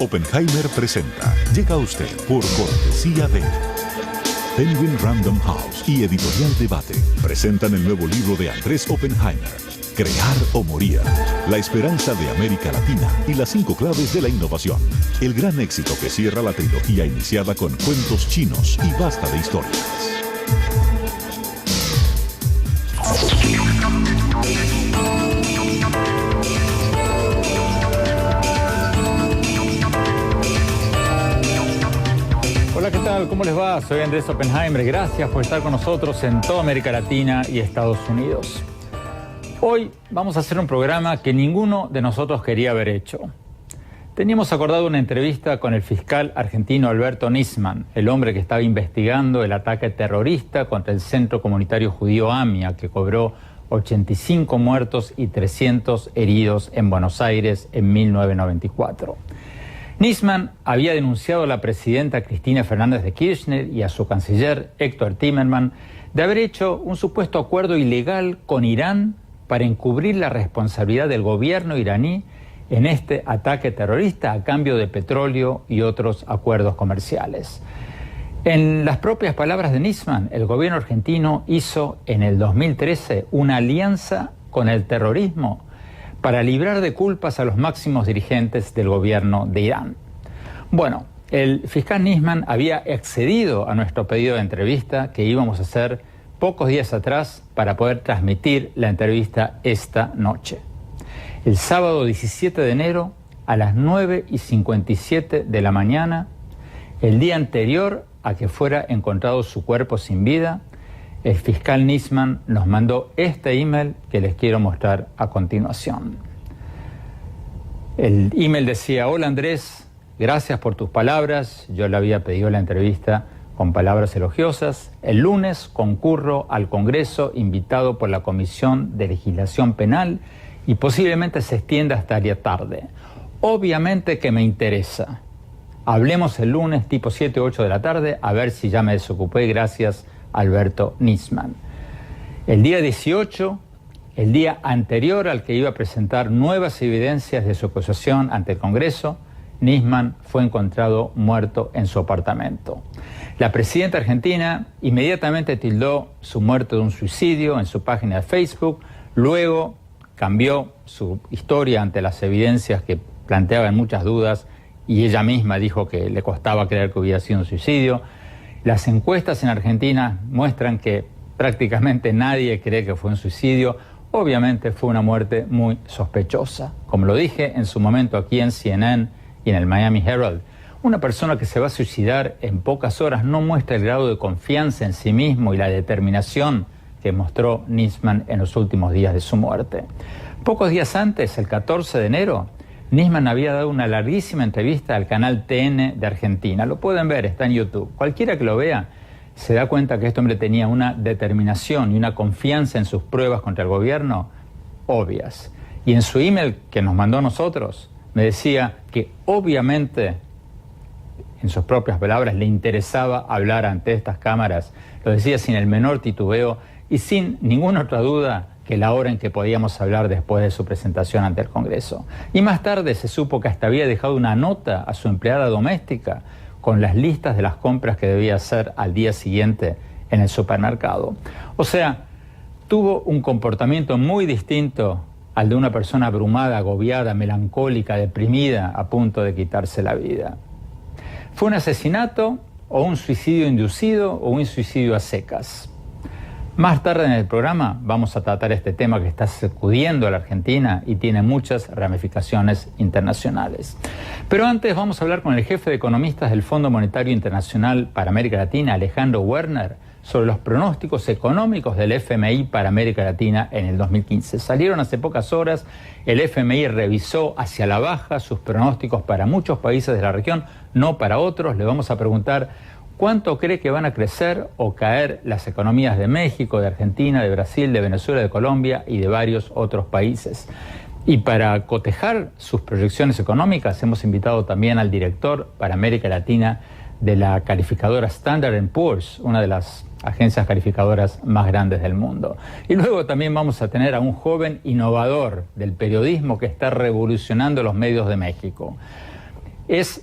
Oppenheimer presenta. Llega a usted por cortesía de Penguin Random House y Editorial Debate. Presentan el nuevo libro de Andrés Oppenheimer, Crear o Morir. La esperanza de América Latina y las 5 claves de la innovación. El gran éxito que cierra la trilogía iniciada con cuentos chinos y basta de historias. Hola, ¿qué tal? ¿Cómo les va? Soy Andrés Oppenheimer. Gracias por estar con nosotros en toda América Latina y Estados Unidos. Hoy vamos a hacer un programa que ninguno de nosotros quería haber hecho. Teníamos acordado una entrevista con el fiscal argentino Alberto Nisman, el hombre que estaba investigando el ataque terrorista contra el Centro Comunitario Judío AMIA, que cobró 85 muertos y 300 heridos en Buenos Aires en 1994. Nisman había denunciado a la presidenta Cristina Fernández de Kirchner y a su canciller Héctor Timerman de haber hecho un supuesto acuerdo ilegal con Irán para encubrir la responsabilidad del gobierno iraní en este ataque terrorista a cambio de petróleo y otros acuerdos comerciales. En las propias palabras de Nisman, el gobierno argentino hizo en el 2013 una alianza con el terrorismo para librar de culpas a los máximos dirigentes del gobierno de Irán. Bueno, el fiscal Nisman había accedido a nuestro pedido de entrevista que íbamos a hacer pocos días atrás para poder transmitir la entrevista esta noche. El sábado 17 de enero a las 9:57 de la mañana, el día anterior a que fuera encontrado su cuerpo sin vida, el fiscal Nisman nos mandó este email que les quiero mostrar a continuación. El email decía: hola Andrés, gracias por tus palabras. Yo le había pedido la entrevista con palabras elogiosas. El lunes concurro al Congreso invitado por la Comisión de Legislación Penal y posiblemente se extienda hasta la tarde. Obviamente que me interesa. Hablemos el lunes tipo 7 o 8 de la tarde a ver si ya me desocupé. Gracias, Alberto Nisman. El día 18, el día anterior al que iba a presentar nuevas evidencias de su acusación ante el Congreso, Nisman fue encontrado muerto en su apartamento. La presidenta argentina inmediatamente tildó su muerte de un suicidio en su página de Facebook, luego cambió su historia ante las evidencias que planteaban muchas dudas y ella misma dijo que le costaba creer que hubiera sido un suicidio. Las encuestas en Argentina muestran que prácticamente nadie cree que fue un suicidio. Obviamente fue una muerte muy sospechosa. Como lo dije en su momento aquí en CNN y en el Miami Herald, una persona que se va a suicidar en pocas horas no muestra el grado de confianza en sí mismo y la determinación que mostró Nisman en los últimos días de su muerte. Pocos días antes, el 14 de enero, Nisman había dado una larguísima entrevista al canal TN de Argentina. Lo pueden ver, está en YouTube. Cualquiera que lo vea se da cuenta que este hombre tenía una determinación y una confianza en sus pruebas contra el gobierno obvias. Y en su email que nos mandó a nosotros, me decía que obviamente, en sus propias palabras, le interesaba hablar ante estas cámaras. Lo decía sin el menor titubeo y sin ninguna otra duda que la hora en que podíamos hablar después de su presentación ante el Congreso. Y más tarde se supo que hasta había dejado una nota a su empleada doméstica con las listas de las compras que debía hacer al día siguiente en el supermercado. O sea, tuvo un comportamiento muy distinto al de una persona abrumada, agobiada, melancólica, deprimida, a punto de quitarse la vida. ¿Fue un asesinato o un suicidio inducido o un suicidio a secas? Más tarde en el programa vamos a tratar este tema que está sacudiendo a la Argentina y tiene muchas ramificaciones internacionales. Pero antes vamos a hablar con el jefe de economistas del Fondo Monetario Internacional para América Latina, Alejandro Werner, sobre los pronósticos económicos del FMI para América Latina en el 2015. Salieron hace pocas horas, el FMI revisó hacia la baja sus pronósticos para muchos países de la región, no para otros. Le vamos a preguntar ¿cuánto cree que van a crecer o caer las economías de México, de Argentina, de Brasil, de Venezuela, de Colombia y de varios otros países? Y para cotejar sus proyecciones económicas hemos invitado también al director para América Latina de la calificadora Standard & Poor's, una de las agencias calificadoras más grandes del mundo. Y luego también vamos a tener a un joven innovador del periodismo que está revolucionando los medios de México.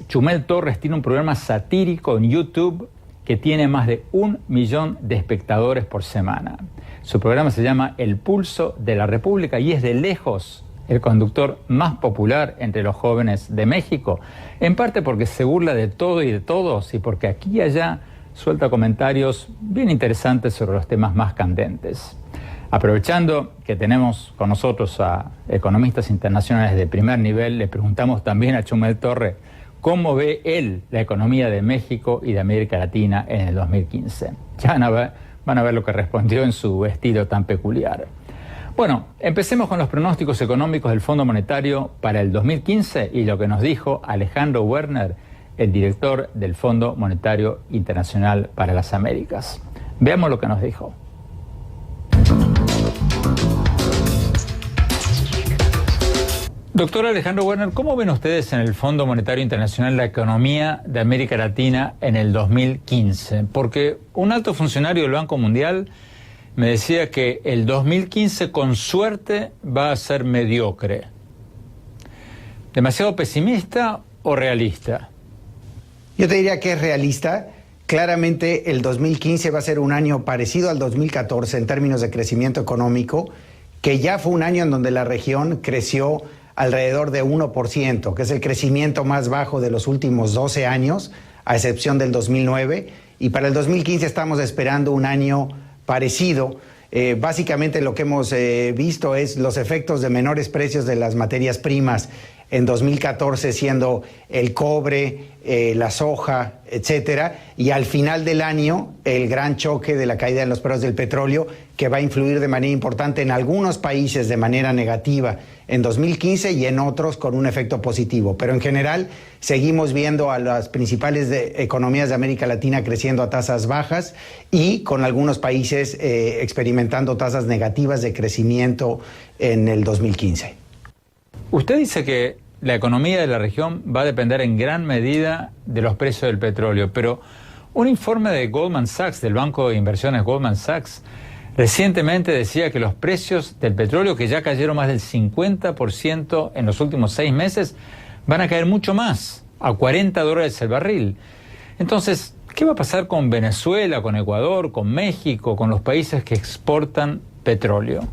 Chumel Torres, tiene un programa satírico en YouTube que tiene más de 1 millón de espectadores por semana. Su programa se llama El Pulso de la República y es de lejos el conductor más popular entre los jóvenes de México, en parte porque se burla de todo y de todos y porque aquí y allá suelta comentarios bien interesantes sobre los temas más candentes. Aprovechando que tenemos con nosotros a economistas internacionales de primer nivel, le preguntamos también a Chumel Torres cómo ve él la economía de México y de América Latina en el 2015. Ya van a ver lo que respondió en su estilo tan peculiar. Bueno, empecemos con los pronósticos económicos del Fondo Monetario para el 2015 y lo que nos dijo Alejandro Werner, el director del Fondo Monetario Internacional para las Américas. Veamos lo que nos dijo. Doctor Alejandro Werner, ¿cómo ven ustedes en el Fondo Monetario Internacional la economía de América Latina en el 2015? Porque un alto funcionario del Banco Mundial me decía que el 2015 con suerte va a ser mediocre. ¿Demasiado pesimista o realista? Yo te diría que es realista. Claramente el 2015 va a ser un año parecido al 2014 en términos de crecimiento económico, que ya fue un año en donde la región creció alrededor de 1%, que es el crecimiento más bajo de los últimos 12 años, a excepción del 2009. Y para el 2015 estamos esperando un año parecido. Básicamente lo que hemos visto es los efectos de menores precios de las materias primas en 2014, siendo el cobre, la soja, etcétera, y al final del año el gran choque de la caída de los precios del petróleo, que va a influir de manera importante en algunos países de manera negativa en 2015 y en otros con un efecto positivo. Pero en general seguimos viendo a las principales economías de América Latina creciendo a tasas bajas y con algunos países experimentando tasas negativas de crecimiento en el 2015. Usted dice que la economía de la región va a depender en gran medida de los precios del petróleo, pero un informe de Goldman Sachs, del banco de inversiones Goldman Sachs, recientemente decía que los precios del petróleo, que ya cayeron más del 50% en los últimos 6 meses, van a caer mucho más, a $40 el barril. Entonces, ¿qué va a pasar con Venezuela, con Ecuador, con México, con los países que exportan petróleo?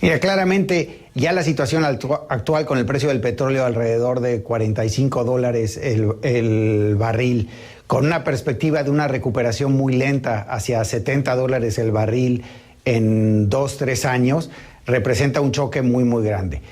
Mira, claramente ya la situación actual con el precio del petróleo alrededor de $45 el barril, con una perspectiva de una recuperación muy lenta hacia $70 el barril en 2-3 años, representa un choque muy, muy grande.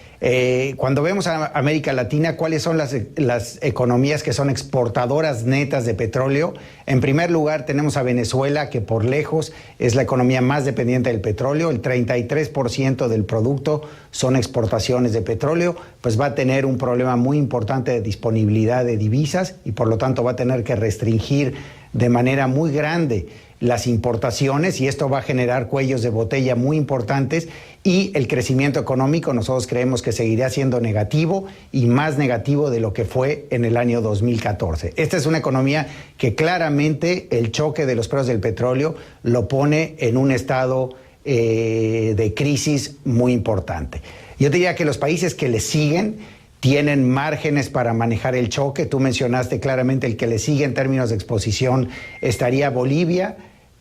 Cuando vemos a América Latina, ¿cuáles son las economías que son exportadoras netas de petróleo? En primer lugar, tenemos a Venezuela, que por lejos es la economía más dependiente del petróleo. El 33% del producto son exportaciones de petróleo, pues va a tener un problema muy importante de disponibilidad de divisas y por lo tanto va a tener que restringir de manera muy grande las importaciones y esto va a generar cuellos de botella muy importantes y el crecimiento económico nosotros creemos que seguirá siendo negativo y más negativo de lo que fue en el año 2014. Esta es una economía que claramente el choque de los precios del petróleo lo pone en un estado de crisis muy importante. Yo diría que los países que le siguen tienen márgenes para manejar el choque. Tú mencionaste claramente el que le sigue en términos de exposición estaría Bolivia,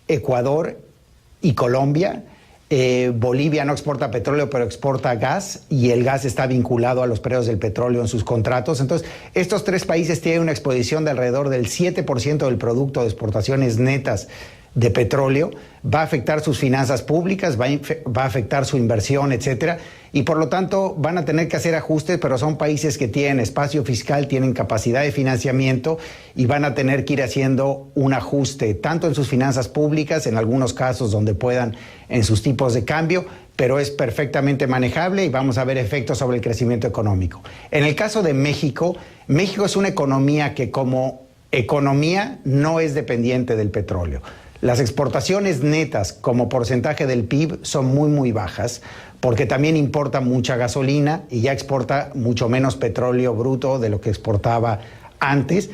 Ecuador y Colombia. Bolivia no exporta petróleo, pero exporta gas y el gas está vinculado a los precios del petróleo en sus contratos. Entonces, estos 3 países tienen una exposición de alrededor del 7% del producto de exportaciones netas de petróleo, va a afectar sus finanzas públicas, va a afectar su inversión, etcétera, y por lo tanto van a tener que hacer ajustes, pero son países que tienen espacio fiscal, tienen capacidad de financiamiento y van a tener que ir haciendo un ajuste, tanto en sus finanzas públicas, en algunos casos donde puedan, en sus tipos de cambio, pero es perfectamente manejable y vamos a ver efectos sobre el crecimiento económico. En el caso de México, México es una economía que como economía no es dependiente del petróleo. Las exportaciones netas como porcentaje del PIB son muy, muy bajas porque también importa mucha gasolina y ya exporta mucho menos petróleo bruto de lo que exportaba antes,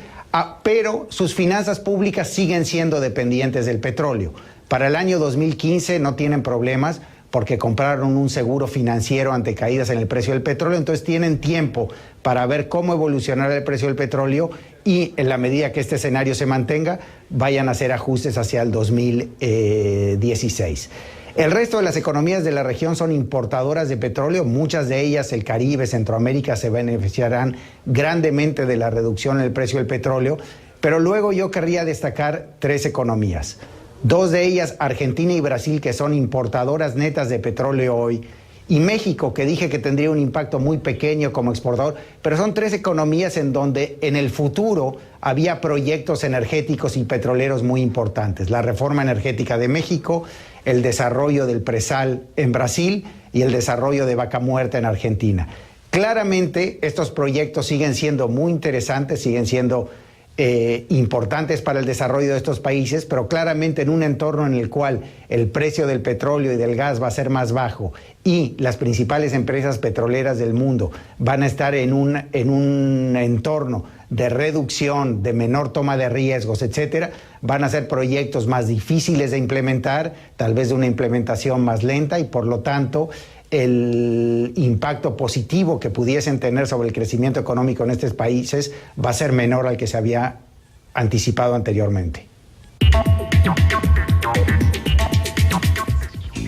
pero sus finanzas públicas siguen siendo dependientes del petróleo. Para el año 2015 no tienen problemas porque compraron un seguro financiero ante caídas en el precio del petróleo, entonces tienen tiempo para ver cómo evolucionará el precio del petróleo y en la medida que este escenario se mantenga, vayan a hacer ajustes hacia el 2016. El resto de las economías de la región son importadoras de petróleo, muchas de ellas, el Caribe, Centroamérica, se beneficiarán grandemente de la reducción en el precio del petróleo, pero luego yo querría destacar 3 economías. 2 de ellas, Argentina y Brasil, que son importadoras netas de petróleo hoy, y México, que dije que tendría un impacto muy pequeño como exportador, pero son 3 economías en donde en el futuro había proyectos energéticos y petroleros muy importantes. La reforma energética de México, el desarrollo del presal en Brasil y el desarrollo de Vaca Muerta en Argentina. Claramente estos proyectos siguen siendo muy interesantes, siguen siendo importantes para el desarrollo de estos países, pero claramente en un entorno en el cual el precio del petróleo y del gas va a ser más bajo y las principales empresas petroleras del mundo van a estar en un entorno de reducción, de menor toma de riesgos, etcétera, van a ser proyectos más difíciles de implementar, tal vez de una implementación más lenta y por lo tanto el impacto positivo que pudiesen tener sobre el crecimiento económico en estos países va a ser menor al que se había anticipado anteriormente.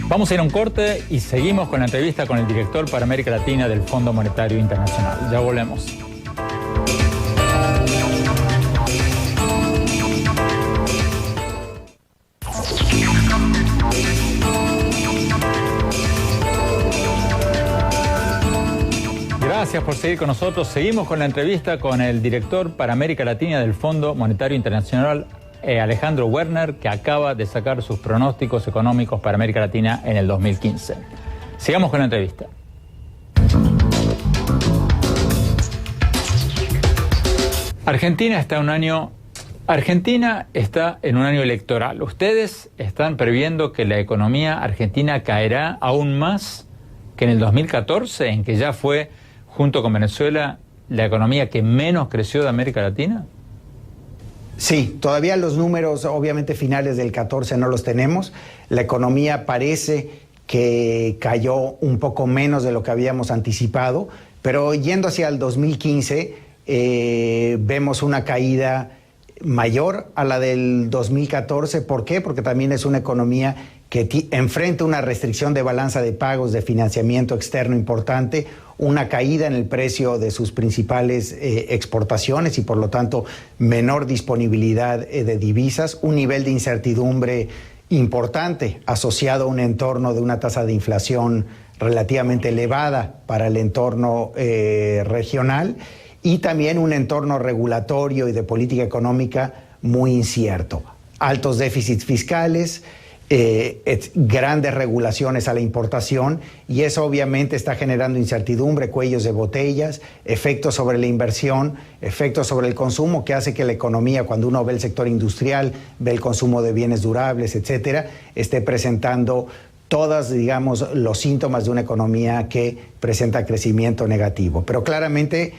Vamos a ir a un corte y seguimos con la entrevista con el director para América Latina del Fondo Monetario Internacional. Ya volvemos. Gracias por seguir con nosotros. Seguimos con la entrevista con el director para América Latina del Fondo Monetario Internacional, Alejandro Werner, que acaba de sacar sus pronósticos económicos para América Latina en el 2015. Sigamos con la entrevista. Argentina está en un año electoral. ¿Ustedes están previendo que la economía argentina caerá aún más que en el 2014, en que ya fue, junto con Venezuela, la economía que menos creció de América Latina? Sí, todavía los números, obviamente finales del 14 no los tenemos. La economía parece que cayó un poco menos de lo que habíamos anticipado, pero yendo hacia el 2015 vemos una caída mayor a la del 2014. ¿Por qué? Porque también es una economía que enfrenta una restricción de balanza de pagos, de financiamiento externo importante, una caída en el precio de sus principales exportaciones y por lo tanto menor disponibilidad de divisas, un nivel de incertidumbre importante asociado a un entorno de una tasa de inflación relativamente elevada para el entorno regional y también un entorno regulatorio y de política económica muy incierto. Altos déficits fiscales, grandes regulaciones a la importación y eso obviamente está generando incertidumbre, cuellos de botellas, efectos sobre la inversión, efectos sobre el consumo que hace que la economía, cuando uno ve el sector industrial, ve el consumo de bienes durables, etcétera, esté presentando todas, digamos, los síntomas de una economía que presenta crecimiento negativo. Pero claramente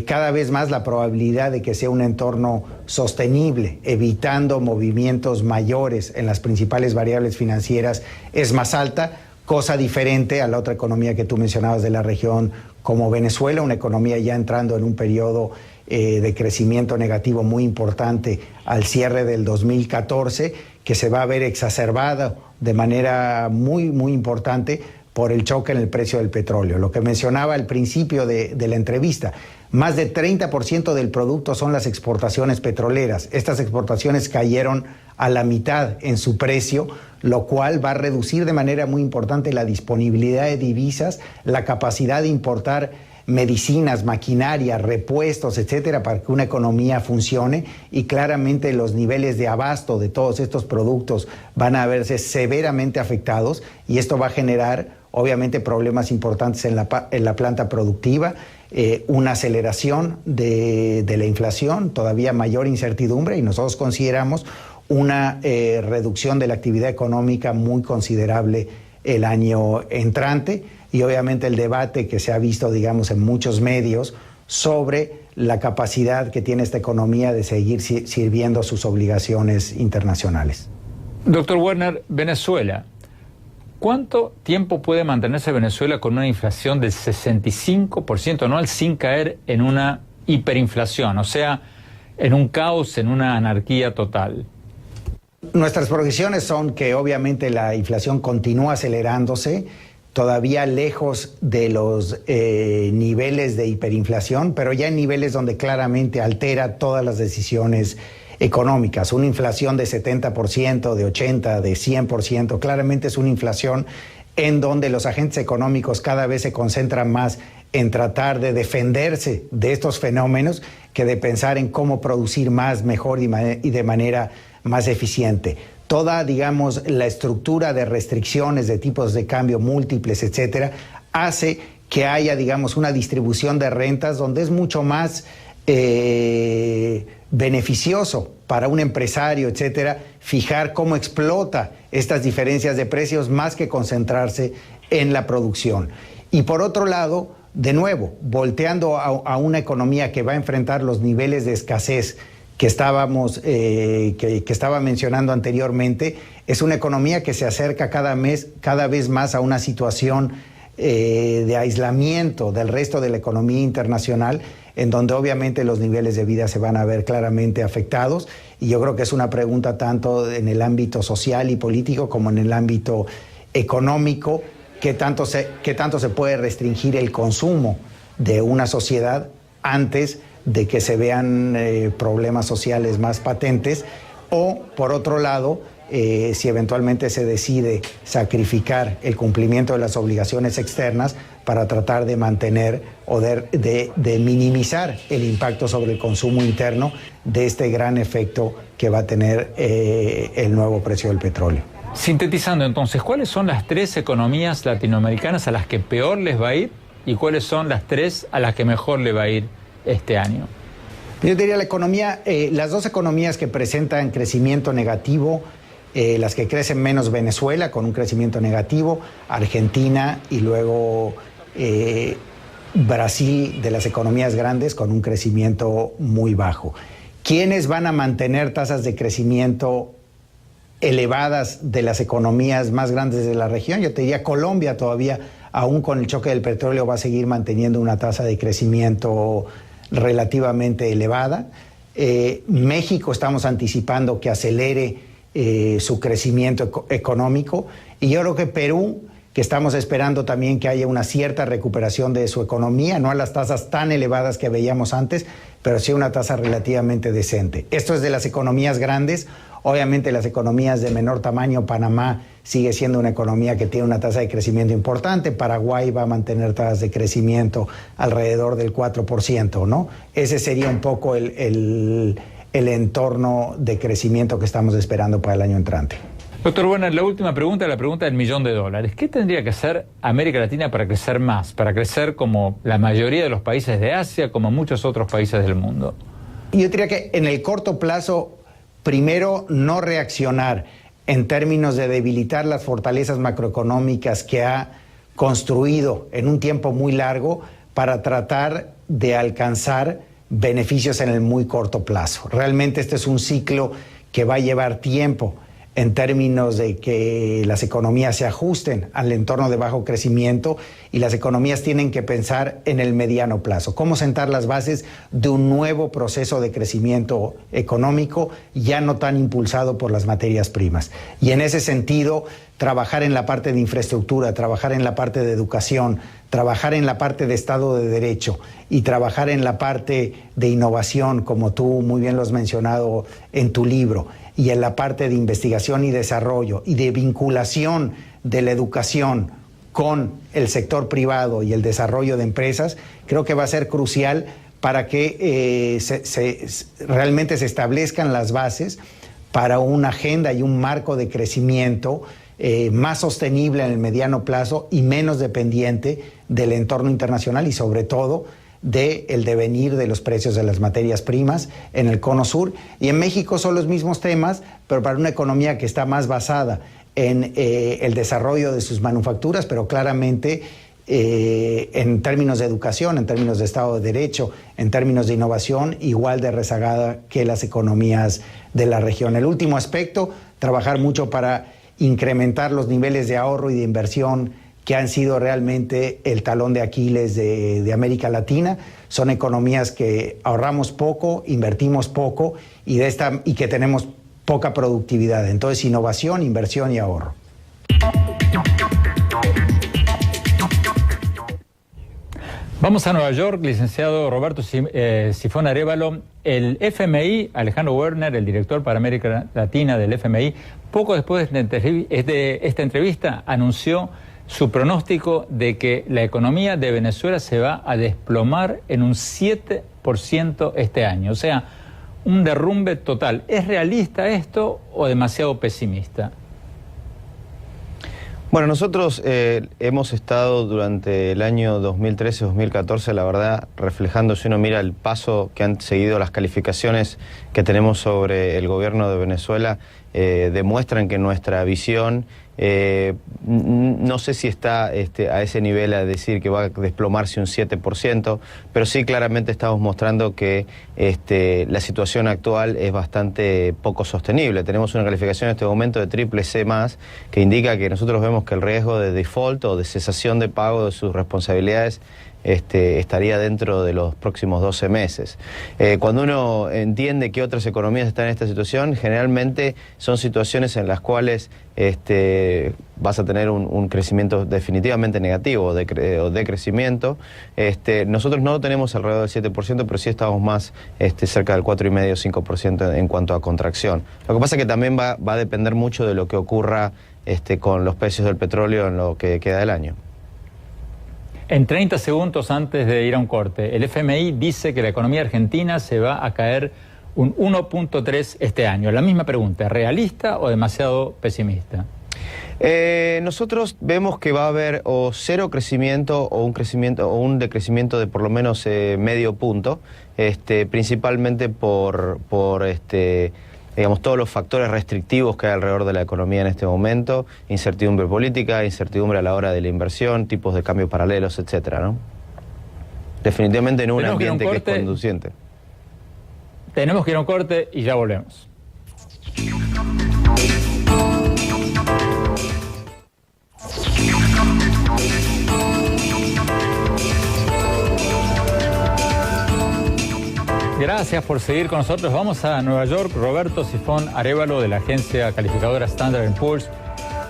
cada vez más la probabilidad de que sea un entorno sostenible, evitando movimientos mayores en las principales variables financieras, es más alta, cosa diferente a la otra economía que tú mencionabas de la región como Venezuela, una economía ya entrando en un periodo de crecimiento negativo muy importante al cierre del 2014, que se va a ver exacerbada de manera muy, muy importante por el choque en el precio del petróleo. Lo que mencionaba al principio de la entrevista, más de 30% del producto son las exportaciones petroleras. Estas exportaciones cayeron a la mitad en su precio, lo cual va a reducir de manera muy importante la disponibilidad de divisas, la capacidad de importar medicinas, maquinaria, repuestos, etcétera, para que una economía funcione y claramente los niveles de abasto de todos estos productos van a verse severamente afectados y esto va a generar obviamente problemas importantes en la planta productiva, una aceleración de la inflación, todavía mayor incertidumbre y nosotros consideramos una reducción de la actividad económica muy considerable el año entrante. Y obviamente el debate que se ha visto, digamos, en muchos medios sobre la capacidad que tiene esta economía de seguir sirviendo sus obligaciones internacionales. Doctor Werner, Venezuela, ¿cuánto tiempo puede mantenerse Venezuela con una inflación del 65% anual sin caer en una hiperinflación? O sea, en un caos, en una anarquía total. Nuestras proyecciones son que obviamente la inflación continúa acelerándose, todavía lejos de los niveles de hiperinflación, pero ya en niveles donde claramente altera todas las decisiones económicas. Una inflación de 70%, de 80%, de 100%, claramente es una inflación en donde los agentes económicos cada vez se concentran más en tratar de defenderse de estos fenómenos que de pensar en cómo producir más, mejor y de manera más eficiente. Toda, digamos, la estructura de restricciones de tipos de cambio múltiples, etcétera, hace que haya, digamos, una distribución de rentas donde es mucho más beneficioso para un empresario, etcétera, fijar cómo explota estas diferencias de precios más que concentrarse en la producción. Y por otro lado, de nuevo, volteando a una economía que va a enfrentar los niveles de escasez que estaba mencionando anteriormente, es una economía que se acerca cada vez más a una situación de aislamiento del resto de la economía internacional, en donde obviamente los niveles de vida se van a ver claramente afectados. Y yo creo que es una pregunta tanto en el ámbito social y político como en el ámbito económico, ¿qué tanto se puede restringir el consumo de una sociedad antes de que se vean problemas sociales más patentes? O, por otro lado, si eventualmente se decide sacrificar el cumplimiento de las obligaciones externas para tratar de mantener o de minimizar el impacto sobre el consumo interno de este gran efecto que va a tener el nuevo precio del petróleo. Sintetizando entonces, ¿cuáles son las 3 economías latinoamericanas a las que peor les va a ir y cuáles son las 3 a las que mejor le va a ir este año? Yo diría las 2 economías que presentan crecimiento negativo, las que crecen menos: Venezuela con un crecimiento negativo, Argentina y luego Brasil, de las economías grandes, con un crecimiento muy bajo. ¿Quiénes van a mantener tasas de crecimiento elevadas de las economías más grandes de la región? Yo te diría Colombia todavía, aún con el choque del petróleo, va a seguir manteniendo una tasa de crecimiento relativamente elevada. México estamos anticipando que acelere su crecimiento económico, y yo creo que Perú, que estamos esperando también que haya una cierta recuperación de su economía, no a las tasas tan elevadas que veíamos antes, pero sí una tasa relativamente decente. Esto es de las economías grandes. Obviamente las economías de menor tamaño, Panamá sigue siendo una economía que tiene una tasa de crecimiento importante, Paraguay va a mantener tasas de crecimiento alrededor del 4%, ¿no? Ese sería un poco el entorno de crecimiento que estamos esperando para el año entrante. Doctor Werner, la última pregunta, la pregunta del $1.000.000. ¿Qué tendría que hacer América Latina para crecer más, para crecer como la mayoría de los países de Asia, como muchos otros países del mundo? Yo diría que en el corto plazo, primero, no reaccionar en términos de debilitar las fortalezas macroeconómicas que ha construido en un tiempo muy largo para tratar de alcanzar beneficios en el muy corto plazo. Realmente este es un ciclo que va a llevar tiempo en términos de que las economías se ajusten al entorno de bajo crecimiento, y las economías tienen que pensar en el mediano plazo. Cómo sentar las bases de un nuevo proceso de crecimiento económico, ya no tan impulsado por las materias primas. Y en ese sentido, trabajar en la parte de infraestructura, trabajar en la parte de educación, trabajar en la parte de Estado de Derecho y trabajar en la parte de innovación, como tú muy bien lo has mencionado en tu libro, y en la parte de investigación y desarrollo y de vinculación de la educación con el sector privado y el desarrollo de empresas, creo que va a ser crucial para que realmente se establezcan las bases para una agenda y un marco de crecimiento más sostenible en el mediano plazo y menos dependiente del entorno internacional y sobre todo del devenir de los precios de las materias primas en el Cono Sur. Y en México son los mismos temas, pero para una economía que está más basada en el desarrollo de sus manufacturas, pero claramente en términos de educación, en términos de Estado de Derecho, en términos de innovación, igual de rezagada que las economías de la región. El último aspecto, trabajar mucho para incrementar los niveles de ahorro y de inversión que han sido realmente el talón de Aquiles de América Latina. Son economías que ahorramos poco, invertimos poco y que tenemos poca productividad. Entonces, innovación, inversión y ahorro. Vamos a Nueva York, licenciado Roberto Sifón Arévalo. El FMI, Alejandro Werner, el director para América Latina del FMI, poco después de esta entrevista anunció su pronóstico de que la economía de Venezuela se va a desplomar en un 7% este año. O sea, un derrumbe total. ¿Es realista esto o demasiado pesimista? Bueno, nosotros hemos estado durante el año 2013-2014, la verdad, reflejando, si uno mira el paso que han seguido las calificaciones que tenemos sobre el gobierno de Venezuela, demuestran que nuestra visión, no sé si está a ese nivel a decir que va a desplomarse un 7%, pero sí claramente estamos mostrando que la situación actual es bastante poco sostenible. Tenemos una calificación en este momento de CCC+, que indica que nosotros vemos que el riesgo de default o de cesación de pago de sus responsabilidades estaría dentro de los próximos 12 meses. Cuando uno entiende que otras economías están en esta situación, generalmente son situaciones en las cuales vas a tener un crecimiento definitivamente negativo o de crecimiento. Nosotros no lo tenemos alrededor del 7%, pero sí estamos más cerca del 4,5-5% en cuanto a contracción. Lo que pasa es que también va a depender mucho de lo que ocurra con los precios del petróleo en lo que queda del año. En 30 segundos antes de ir a un corte, el FMI dice que la economía argentina se va a caer un 1,3 este año. La misma pregunta, ¿realista o demasiado pesimista? Nosotros vemos que va a haber o cero crecimiento o un decrecimiento de por lo menos medio punto, principalmente por digamos, todos los factores restrictivos que hay alrededor de la economía en este momento, incertidumbre política, incertidumbre a la hora de la inversión, tipos de cambio paralelos, etcétera, ¿no? Definitivamente en un ambiente que es conduciente. Tenemos que ir a un corte y ya volvemos. Gracias por seguir con nosotros. Vamos a Nueva York. Roberto Sifón Arévalo, de la agencia calificadora Standard & Poor's.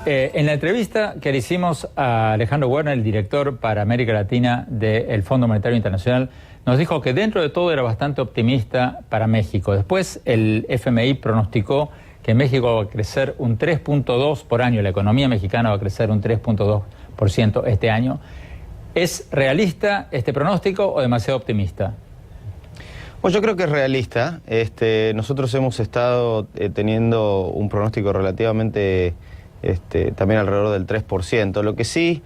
En la entrevista que le hicimos a Alejandro Werner, el director para América Latina del Fondo Monetario Internacional, nos dijo que dentro de todo era bastante optimista para México. Después el FMI pronosticó que México va a crecer un 3,2% por año. La economía mexicana va a crecer un 3,2% este año. ¿Es realista este pronóstico o demasiado optimista? Pues yo creo que es realista. Nosotros hemos estado teniendo un pronóstico relativamente también alrededor del 3%. Lo que sí,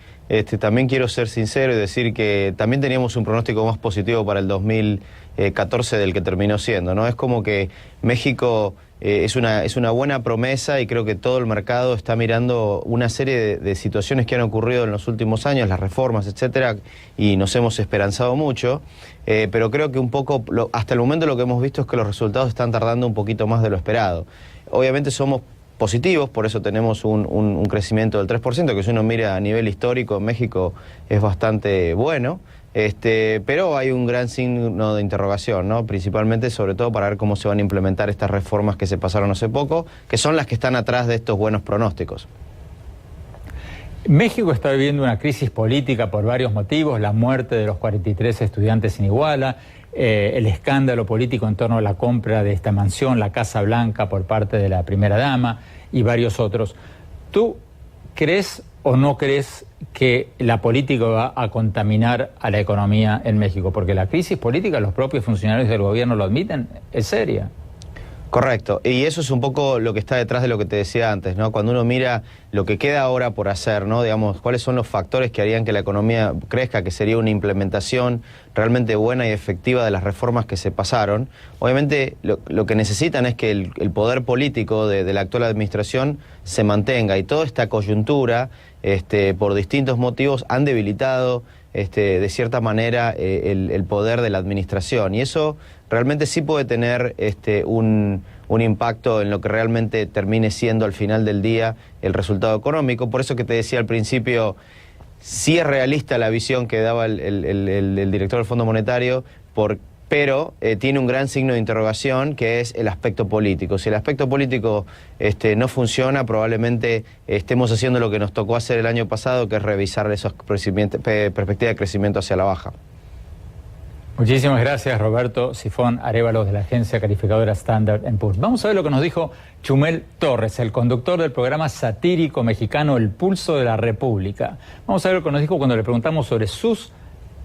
también quiero ser sincero y decir que también teníamos un pronóstico más positivo para el 2014 del que terminó siendo, ¿no? Es como que México es una buena promesa y creo que todo el mercado está mirando una serie de situaciones que han ocurrido en los últimos años, las reformas, etcétera, y nos hemos esperanzado mucho, pero creo que un poco, hasta el momento lo que hemos visto es que los resultados están tardando un poquito más de lo esperado. Obviamente somos positivos, por eso tenemos un crecimiento del 3%, que si uno mira a nivel histórico en México es bastante bueno. Pero hay un gran signo de interrogación, ¿no? Principalmente, sobre todo, para ver cómo se van a implementar estas reformas que se pasaron hace poco, que son las que están atrás de estos buenos pronósticos. México está viviendo una crisis política por varios motivos: la muerte de los 43 estudiantes en Iguala, el escándalo político en torno a la compra de esta mansión, la Casa Blanca, por parte de la primera dama y varios otros. ¿Tú crees o no crees que la política va a contaminar a la economía en México? Porque la crisis política, los propios funcionarios del gobierno lo admiten, es seria. Correcto, y eso es un poco lo que está detrás de lo que te decía antes, ¿no? Cuando uno mira lo que queda ahora por hacer, ¿no? Digamos, cuáles son los factores que harían que la economía crezca, que sería una implementación realmente buena y efectiva de las reformas que se pasaron. Obviamente lo que necesitan es que el poder político de la actual administración se mantenga, y toda esta coyuntura, por distintos motivos, han debilitado de cierta manera el poder de la administración, y eso realmente sí puede tener un un impacto en lo que realmente termine siendo al final del día el resultado económico. Por eso que te decía al principio, sí es realista la visión que daba el director del Fondo Monetario, pero tiene un gran signo de interrogación, que es el aspecto político. Si el aspecto político no funciona, probablemente estemos haciendo lo que nos tocó hacer el año pasado, que es revisar esas perspectivas de crecimiento hacia la baja. Muchísimas gracias, Roberto Sifón Arévalos, de la agencia calificadora Standard & Poor's. Vamos a ver lo que nos dijo Chumel Torres, el conductor del programa satírico mexicano El Pulso de la República. Vamos a ver lo que nos dijo cuando le preguntamos sobre sus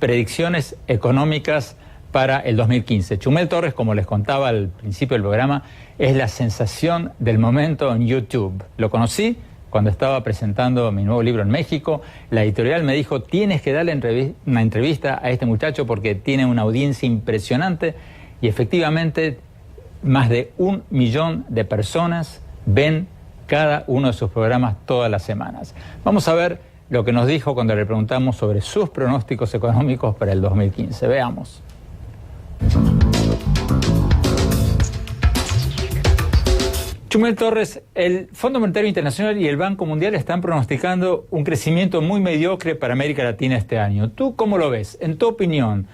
predicciones económicas para el 2015. Chumel Torres, como les contaba al principio del programa, es la sensación del momento en YouTube. Lo conocí cuando estaba presentando mi nuevo libro en México. La editorial me dijo, tienes que darle una entrevista a este muchacho porque tiene una audiencia impresionante, y efectivamente más de 1 millón de personas ven cada uno de sus programas todas las semanas. Vamos a ver lo que nos dijo cuando le preguntamos sobre sus pronósticos económicos para el 2015. Veamos. Chumel Torres, el Fondo Monetario Internacional y el Banco Mundial están pronosticando un crecimiento muy mediocre para América Latina este año. ¿Tú cómo lo ves? En tu opinión,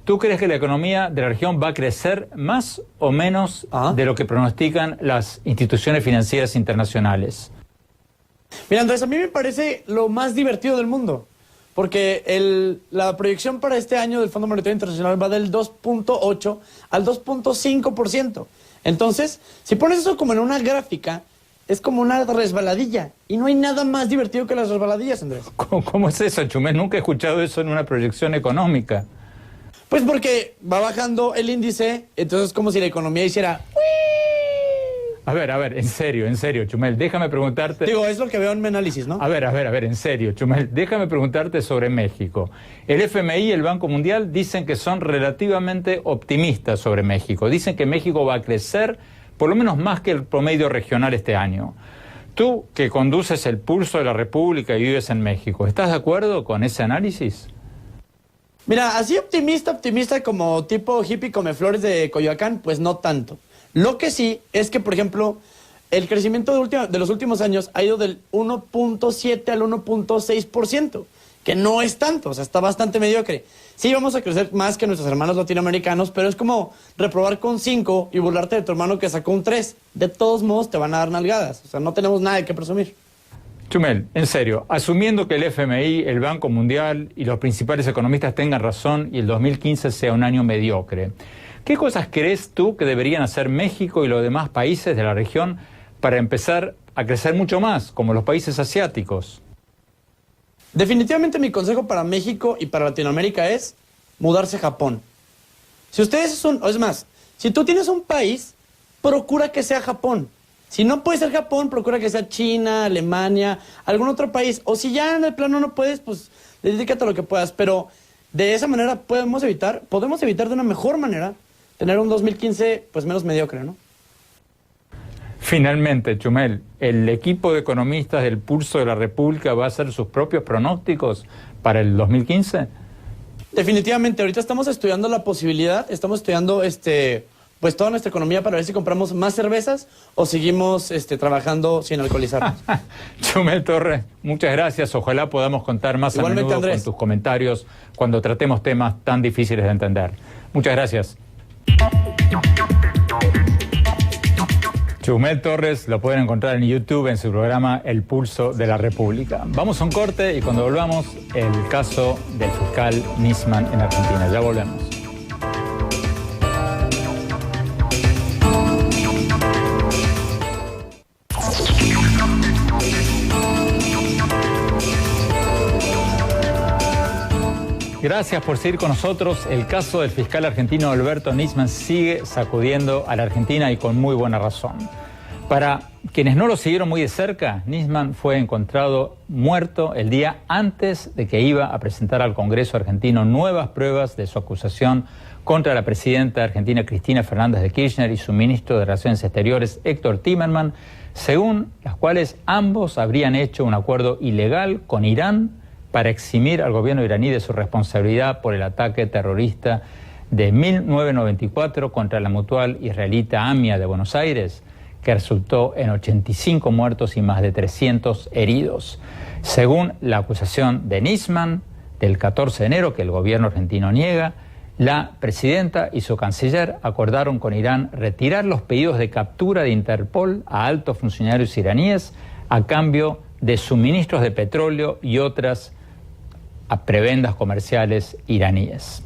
¿tú crees que la economía de la región va a crecer más o menos de lo que pronostican las instituciones financieras internacionales? Mira, Andrés, a mí me parece lo más divertido del mundo, porque la proyección para este año del Fondo Monetario Internacional va del 2.8 al 2.5%. Entonces, si pones eso como en una gráfica, es como una resbaladilla. Y no hay nada más divertido que las resbaladillas, Andrés. ¿Cómo es eso, Chumel? Nunca he escuchado eso en una proyección económica. Pues porque va bajando el índice, entonces es como si la economía hiciera... A ver, en serio, Chumel, déjame preguntarte... Digo, es lo que veo en mi análisis, ¿no? A ver, en serio, Chumel, déjame preguntarte sobre México. El FMI y el Banco Mundial dicen que son relativamente optimistas sobre México. Dicen que México va a crecer por lo menos más que el promedio regional este año. Tú, que conduces el Pulso de la República y vives en México, ¿estás de acuerdo con ese análisis? Mira, así optimista como tipo hippie come flores de Coyoacán, pues no tanto. Lo que sí es que, por ejemplo, el crecimiento de los últimos años ha ido del 1.7 al 1.6%, que no es tanto, o sea, está bastante mediocre. Sí vamos a crecer más que nuestros hermanos latinoamericanos, pero es como reprobar con 5 y burlarte de tu hermano que sacó un 3. De todos modos te van a dar nalgadas, o sea, no tenemos nada de qué presumir. Chumel, en serio, asumiendo que el FMI, el Banco Mundial y los principales economistas tengan razón y el 2015 sea un año mediocre, ¿qué cosas crees tú que deberían hacer México y los demás países de la región para empezar a crecer mucho más, como los países asiáticos? Definitivamente mi consejo para México y para Latinoamérica es mudarse a Japón. Si tú tienes un país, procura que sea Japón. Si no puede ser Japón, procura que sea China, Alemania, algún otro país. O si ya en el plano no puedes, pues dedícate a lo que puedas. Pero de esa manera podemos evitar de una mejor manera tener un 2015 pues menos mediocre, ¿no? Finalmente, Chumel, ¿el equipo de economistas del Pulso de la República va a hacer sus propios pronósticos para el 2015? Definitivamente, ahorita estamos estudiando la posibilidad, estamos estudiando pues toda nuestra economía para ver si compramos más cervezas o seguimos trabajando sin alcoholizarnos. Chumel Torres, muchas gracias. Ojalá podamos contar más Igualmente, a menudo Andrés, con tus comentarios cuando tratemos temas tan difíciles de entender. Muchas gracias. Chumel Torres lo pueden encontrar en YouTube en su programa El Pulso de la República. Vamos a un corte y cuando volvamos, el caso del fiscal Nisman en Argentina. Ya volvemos. Gracias por seguir con nosotros. El caso del fiscal argentino Alberto Nisman sigue sacudiendo a la Argentina y con muy buena razón. Para quienes no lo siguieron muy de cerca, Nisman fue encontrado muerto el día antes de que iba a presentar al Congreso argentino nuevas pruebas de su acusación contra la presidenta argentina Cristina Fernández de Kirchner y su ministro de Relaciones Exteriores Héctor Timerman, según las cuales ambos habrían hecho un acuerdo ilegal con Irán para eximir al gobierno iraní de su responsabilidad por el ataque terrorista de 1994 contra la mutual israelita AMIA de Buenos Aires, que resultó en 85 muertos y más de 300 heridos. Según la acusación de Nisman del 14 de enero, que el gobierno argentino niega, la presidenta y su canciller acordaron con Irán retirar los pedidos de captura de Interpol a altos funcionarios iraníes a cambio de suministros de petróleo y otras prebendas comerciales iraníes.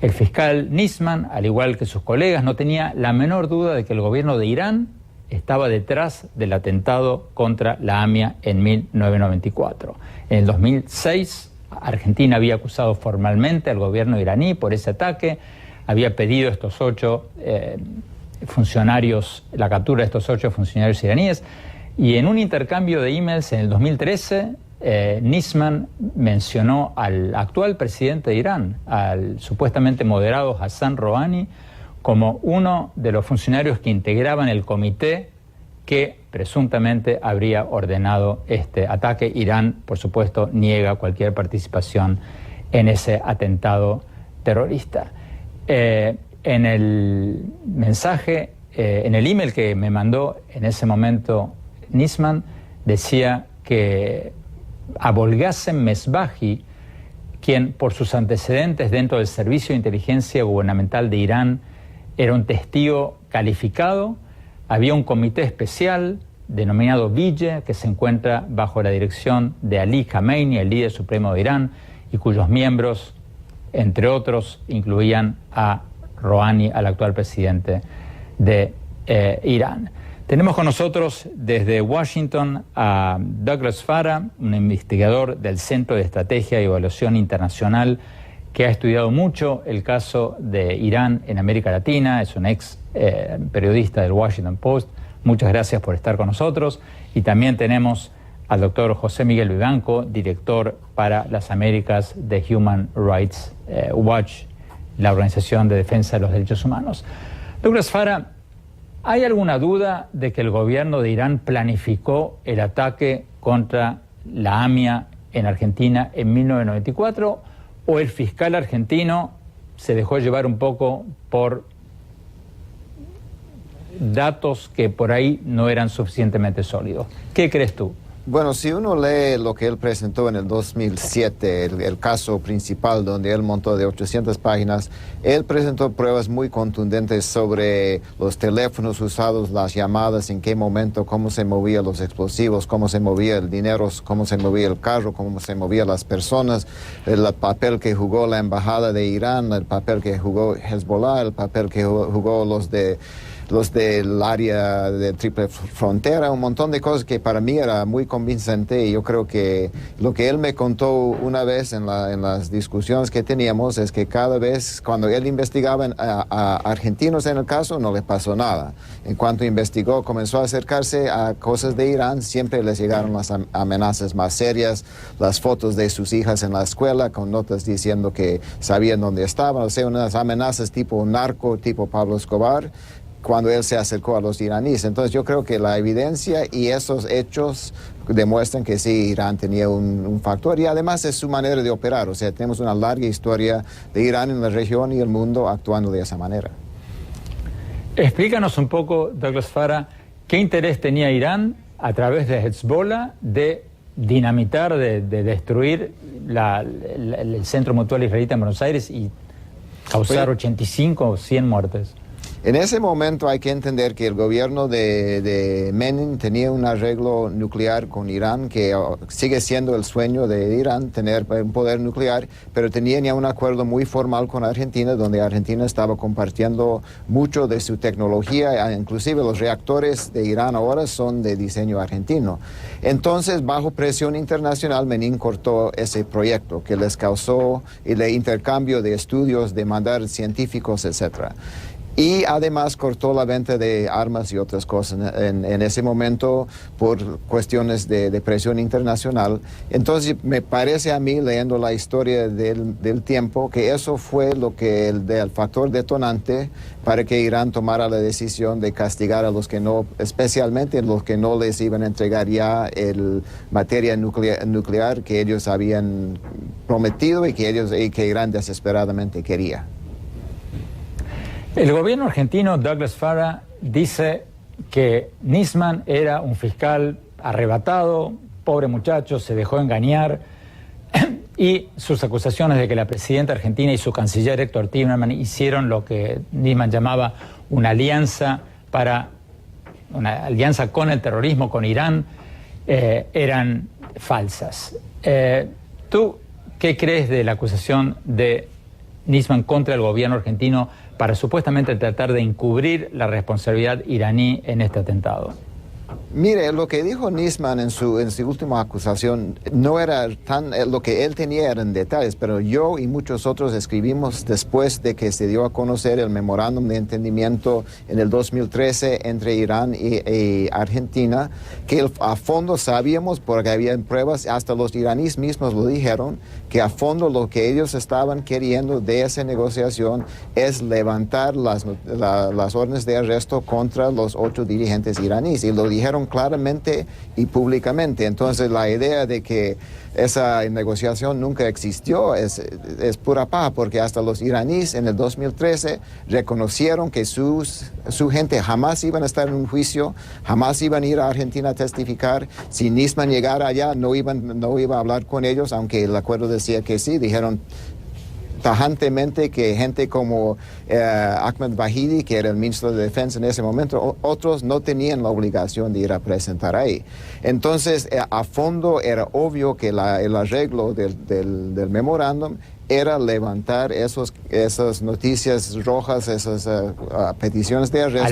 El fiscal Nisman, al igual que sus colegas, no tenía la menor duda de que el gobierno de Irán estaba detrás del atentado contra la AMIA en 1994. En el 2006, Argentina había acusado formalmente al gobierno iraní por ese ataque, había pedido a estos 8 funcionarios, la captura de estos 8 funcionarios iraníes, y en un intercambio de emails en el 2013, Nisman mencionó al actual presidente de Irán, al supuestamente moderado Hassan Rouhani, como uno de los funcionarios que integraban el comité que presuntamente habría ordenado este ataque. Irán, por supuesto, niega cualquier participación en ese atentado terrorista. En el mensaje, en el email que me mandó en ese momento Nisman, decía que Abolghasem Mesbahi, quien por sus antecedentes dentro del Servicio de Inteligencia Gubernamental de Irán era un testigo calificado, había un comité especial denominado Ville, que se encuentra bajo la dirección de Ali Khamenei, el líder supremo de Irán, y cuyos miembros, entre otros, incluían a Rouhani, al actual presidente de Irán. Tenemos con nosotros desde Washington a Douglas Farah, un investigador del Centro de Estrategia y Evaluación Internacional que ha estudiado mucho el caso de Irán en América Latina, es un ex periodista del Washington Post. Muchas gracias por estar con nosotros. Y también tenemos al doctor José Miguel Vivanco, director para las Américas de Human Rights Watch, la Organización de Defensa de los Derechos Humanos. Douglas Farah, ¿hay alguna duda de que el gobierno de Irán planificó el ataque contra la AMIA en Argentina en 1994? ¿O el fiscal argentino se dejó llevar un poco por datos que por ahí no eran suficientemente sólidos? ¿Qué crees tú? Bueno, si uno lee lo que él presentó en el 2007, el caso principal donde él montó de 800 páginas, él presentó pruebas muy contundentes sobre los teléfonos usados, las llamadas, en qué momento, cómo se movían los explosivos, cómo se movía el dinero, cómo se movía el carro, cómo se movían las personas, el papel que jugó la embajada de Irán, el papel que jugó Hezbollah, el papel que jugó los del área de triple frontera, un montón de cosas que para mí era muy convincente, y yo creo que lo que él me contó una vez en las discusiones que teníamos es que cada vez cuando él investigaba a argentinos en el caso no le pasó nada. En cuanto investigó, comenzó a acercarse a cosas de Irán, siempre les llegaron las amenazas más serias, las fotos de sus hijas en la escuela con notas diciendo que sabían dónde estaban, o sea, unas amenazas tipo narco, tipo Pablo Escobar, cuando él se acercó a los iraníes. Entonces yo creo que la evidencia y esos hechos demuestran que sí, Irán tenía un factor, y además es su manera de operar. O sea, tenemos una larga historia de Irán en la región y el mundo actuando de esa manera. Explícanos un poco, Douglas Farah, ¿qué interés tenía Irán a través de Hezbollah de dinamitar, de destruir el Centro Mutual Israelita en Buenos Aires y causar 85 o 100 muertes? En ese momento hay que entender que el gobierno de Menem tenía un arreglo nuclear con Irán, que sigue siendo el sueño de Irán, tener un poder nuclear, pero tenía ya un acuerdo muy formal con Argentina, donde Argentina estaba compartiendo mucho de su tecnología, inclusive los reactores de Irán ahora son de diseño argentino. Entonces, bajo presión internacional, Menem cortó ese proyecto que les causó el intercambio de estudios, de mandar científicos, etcétera. Y además cortó la venta de armas y otras cosas en ese momento por cuestiones de presión internacional. Entonces me parece a mí, leyendo la historia del tiempo, que eso fue lo que el factor detonante para que Irán tomara la decisión de castigar a los que no, especialmente los que no les iban a entregar ya el materia nuclear que ellos habían prometido y que Irán desesperadamente quería. El gobierno argentino, Douglas Farah, dice que Nisman era un fiscal arrebatado, pobre muchacho, se dejó engañar, y sus acusaciones de que la presidenta argentina y su canciller Héctor Timerman hicieron lo que Nisman llamaba una alianza con el terrorismo, con Irán, eran falsas. ¿Tú qué crees de la acusación de Nisman contra el gobierno argentino para supuestamente tratar de encubrir la responsabilidad iraní en este atentado? Mire, lo que dijo Nisman en su última acusación no era tan... lo que él tenía eran detalles, pero yo y muchos otros escribimos después de que se dio a conocer el memorándum de entendimiento en el 2013 entre Irán y Argentina, que a fondo sabíamos, porque había pruebas, hasta los iraníes mismos lo dijeron, que a fondo lo que ellos estaban queriendo de esa negociación es levantar las órdenes de arresto contra los 8 dirigentes iraníes, y lo dijeron claramente y públicamente. Entonces la idea de que esa negociación nunca existió es pura paja, porque hasta los iraníes en el 2013 reconocieron que su gente jamás iban a estar en un juicio, jamás iban a ir a Argentina a testificar. Si Nisman llegara allá no iba a hablar con ellos, aunque el acuerdo decía que sí. Dijeron tajantemente que gente como Ahmed Vahidi, que era el ministro de Defensa en ese momento, otros no tenían la obligación de ir a presentar ahí. Entonces, a fondo era obvio que el arreglo del memorándum era levantar esas noticias rojas, esas peticiones de arresto.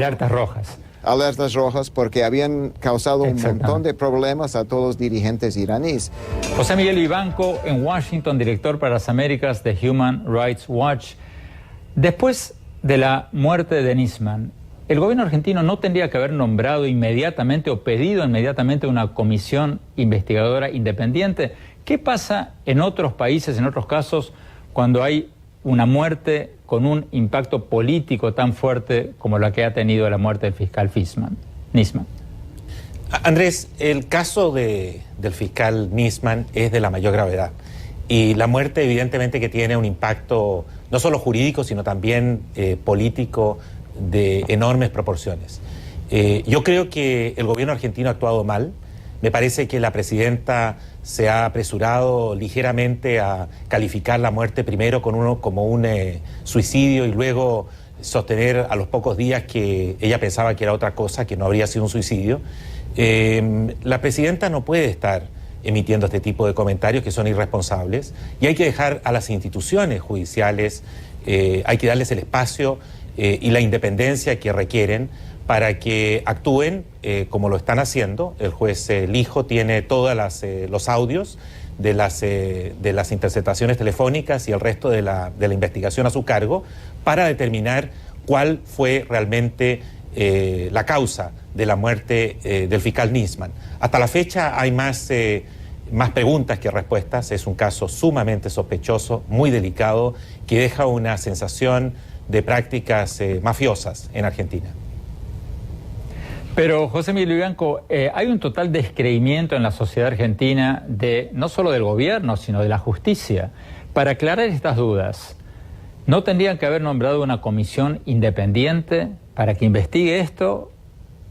Alertas rojas, porque habían causado un montón de problemas a todos los dirigentes iraníes. José Miguel Vivanco, en Washington, director para las Américas de Human Rights Watch. Después de la muerte de Nisman, ¿el gobierno argentino no tendría que haber nombrado inmediatamente o pedido inmediatamente una comisión investigadora independiente? ¿Qué pasa en otros países, en otros casos, cuando hay una muerte con un impacto político tan fuerte como la que ha tenido la muerte del fiscal Nisman? Andrés, el caso del fiscal Nisman es de la mayor gravedad, y la muerte evidentemente que tiene un impacto no solo jurídico, sino también político de enormes proporciones. Yo creo que el gobierno argentino ha actuado mal. Me parece que la presidenta se ha apresurado ligeramente a calificar la muerte primero como un suicidio, y luego sostener a los pocos días que ella pensaba que era otra cosa, que no habría sido un suicidio. La presidenta no puede estar emitiendo este tipo de comentarios que son irresponsables, y hay que dejar a las instituciones judiciales, hay que darles el espacio y la independencia que requieren para que actúen como lo están haciendo. El juez Lijo tiene todos los audios de las interceptaciones telefónicas y el resto de la investigación a su cargo, para determinar cuál fue realmente la causa de la muerte del fiscal Nisman. Hasta la fecha hay más preguntas que respuestas. Es un caso sumamente sospechoso, muy delicado, que deja una sensación de prácticas mafiosas en Argentina. Pero, José Miguel Vivanco, hay un total descreimiento en la sociedad argentina, no solo del gobierno, sino de la justicia. Para aclarar estas dudas, ¿no tendrían que haber nombrado una comisión independiente para que investigue esto?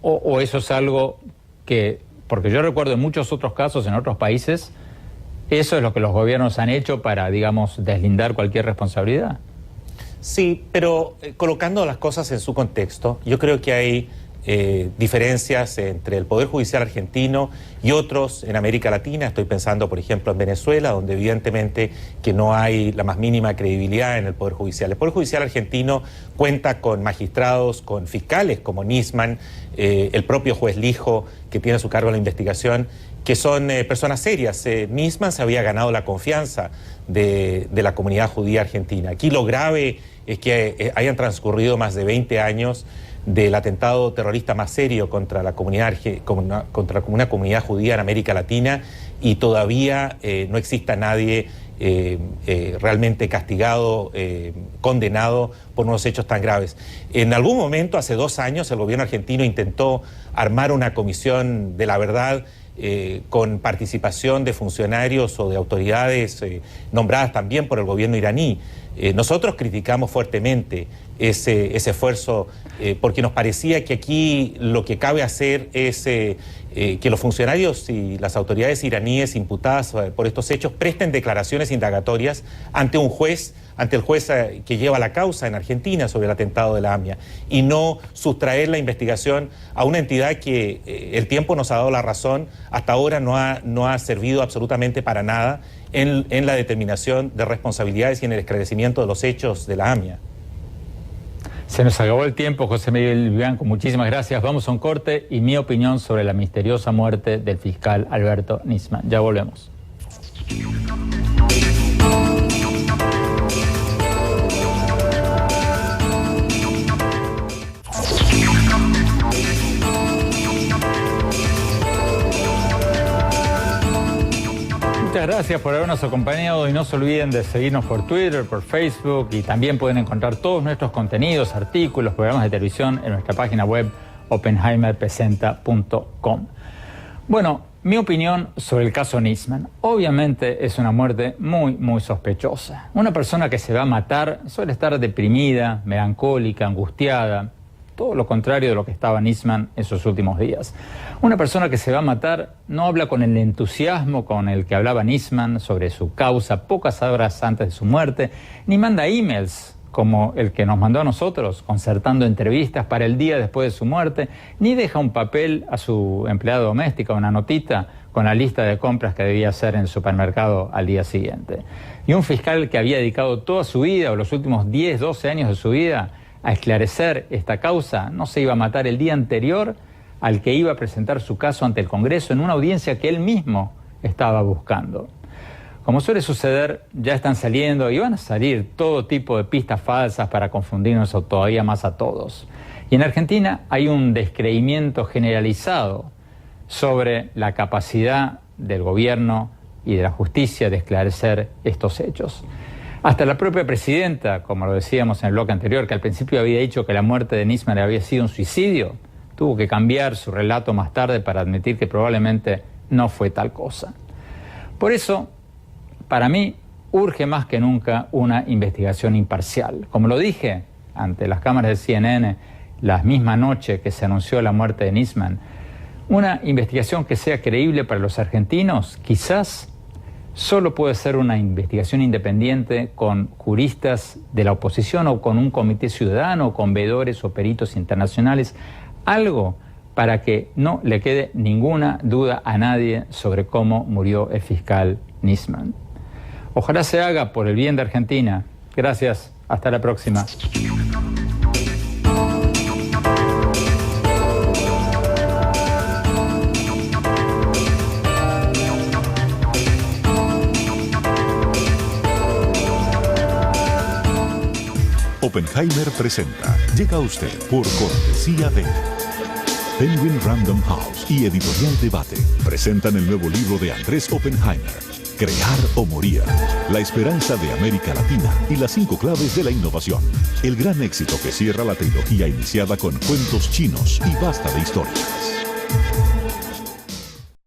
¿O eso es algo que, porque yo recuerdo en muchos otros casos en otros países, eso es lo que los gobiernos han hecho para, digamos, deslindar cualquier responsabilidad? Sí, pero colocando las cosas en su contexto, yo creo que hay diferencias entre el Poder Judicial argentino y otros en América Latina. Estoy pensando, por ejemplo, en Venezuela, donde evidentemente que no hay la más mínima credibilidad en el Poder Judicial. El Poder Judicial argentino cuenta con magistrados, con fiscales como Nisman, el propio juez Lijo, que tiene a su cargo la investigación, que son personas serias. Nisman se había ganado la confianza de la comunidad judía argentina. Aquí lo grave es que hayan transcurrido más de 20 años del atentado terrorista más serio contra una comunidad judía en América Latina, y todavía no exista nadie realmente castigado, condenado por unos hechos tan graves. En algún momento, hace 2 años, el gobierno argentino intentó armar una comisión de la verdad con participación de funcionarios o de autoridades nombradas también por el gobierno iraní. Nosotros criticamos fuertemente ese esfuerzo, porque nos parecía que aquí lo que cabe hacer es que los funcionarios y las autoridades iraníes imputadas por estos hechos presten declaraciones indagatorias ante un juez, ante el juez que lleva la causa en Argentina sobre el atentado de la AMIA, y no sustraer la investigación a una entidad que el tiempo nos ha dado la razón, hasta ahora no ha servido absolutamente para nada en la determinación de responsabilidades y en el esclarecimiento de los hechos de la AMIA. Se nos acabó el tiempo, José Miguel Vivanco, muchísimas gracias. Vamos a un corte y mi opinión sobre la misteriosa muerte del fiscal Alberto Nisman. Ya volvemos. Muchas gracias por habernos acompañado y no se olviden de seguirnos por Twitter, por Facebook, y también pueden encontrar todos nuestros contenidos, artículos, programas de televisión en nuestra página web oppenheimerpresenta.com. Bueno, mi opinión sobre el caso Nisman. Obviamente es una muerte muy sospechosa. Una persona que se va a matar suele estar deprimida, melancólica, angustiada. Todo lo contrario de lo que estaba Nisman en sus últimos días. Una persona que se va a matar no habla con el entusiasmo con el que hablaba Nisman sobre su causa pocas horas antes de su muerte, ni manda emails como el que nos mandó a nosotros, concertando entrevistas para el día después de su muerte, ni deja un papel a su empleada doméstica, una notita con la lista de compras que debía hacer en el supermercado al día siguiente. Y un fiscal que había dedicado toda su vida, o los últimos 10, 12 años de su vida, a esclarecer esta causa, no se iba a matar el día anterior al que iba a presentar su caso ante el Congreso en una audiencia que él mismo estaba buscando. Como suele suceder, ya están saliendo y van a salir todo tipo de pistas falsas para confundirnos todavía más a todos. Y en Argentina hay un descreimiento generalizado sobre la capacidad del gobierno y de la justicia de esclarecer estos hechos. Hasta la propia presidenta, como lo decíamos en el bloque anterior, que al principio había dicho que la muerte de Nisman había sido un suicidio, tuvo que cambiar su relato más tarde para admitir que probablemente no fue tal cosa. Por eso, para mí, urge más que nunca una investigación imparcial. Como lo dije ante las cámaras de CNN la misma noche que se anunció la muerte de Nisman, una investigación que sea creíble para los argentinos, quizás solo puede ser una investigación independiente con juristas de la oposición o con un comité ciudadano, o con veedores o peritos internacionales, algo para que no le quede ninguna duda a nadie sobre cómo murió el fiscal Nisman. Ojalá se haga por el bien de Argentina. Gracias, hasta la próxima. Oppenheimer presenta. Llega a usted por cortesía de Penguin Random House y Editorial Debate. Presentan el nuevo libro de Andrés Oppenheimer, Crear o Morir. La esperanza de América Latina y las 5 claves de la innovación. El gran éxito que cierra la trilogía iniciada con Cuentos Chinos y Basta de Historias.